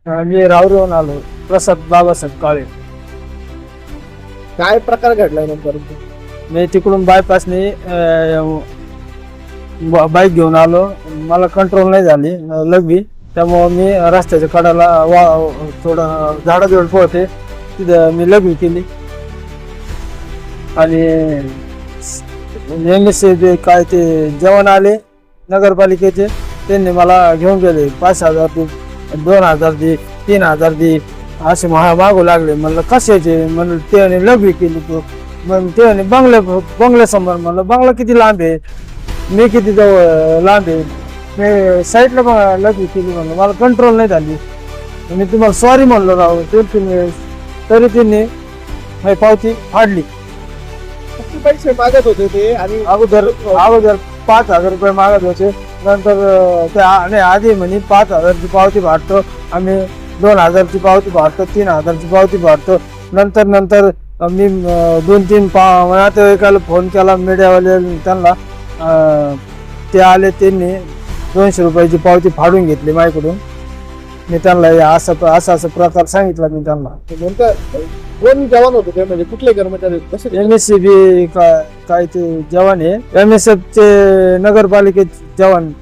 मी राऊरहून आलो. प्रसाद बाबासाहेब काळे. काय प्रकार घडलाय नेमका? मी तिकडून बायपासने बाईक घेऊन आलो. मला कंट्रोल नाही झाली लगवी. त्यामुळं मी रस्त्याच्या कडाला थोडं झाडाजवळ पोहते तिथं मी लगवी केली. आणि MSC काय ते जवान आले नगरपालिकेचे, त्यांनी मला घेऊन गेले. 5,000 दे, 2,000 दे, 3,000 दे असे मागू लागले. म्हणलं कशाचे? म्हणलं ते लगवी केली तू. मग ते बंगल्यासमोर. म्हणलं बंगला किती लांब आहे, मी किती जवळ लांब आहे, मी साईडला लगवी केली. म्हणलं मला कंट्रोल नाही झाली. मी तुम्हाला सॉरी म्हणलो राव. तरी त्यांनी पावती फाडली. किती पैसे मागत होते ते? आणि अगोदर 5,000 रुपये मागत होते. नंतर ते आधी म्हणे 5,000ची पावती फाडतो आम्ही, 2,000ची पावती फाडतो, 3,000ची पावती फाडतो. नंतर मी 2-3 नातेवाईकाला फोन केला मीडियावाले. त्यांना ते आले, त्यांनी 200 रुपयाची पावती फाडून घेतली माझ्याकडून. मी त्यांना असं प्रकार सांगितला. मी त्यांना नेमकं कोण जवान होते ते? म्हणजे कुठले कर्मचारी? कसे? MSC काय ते जवान आहे, MSF चे नगरपालिकेचे जवान.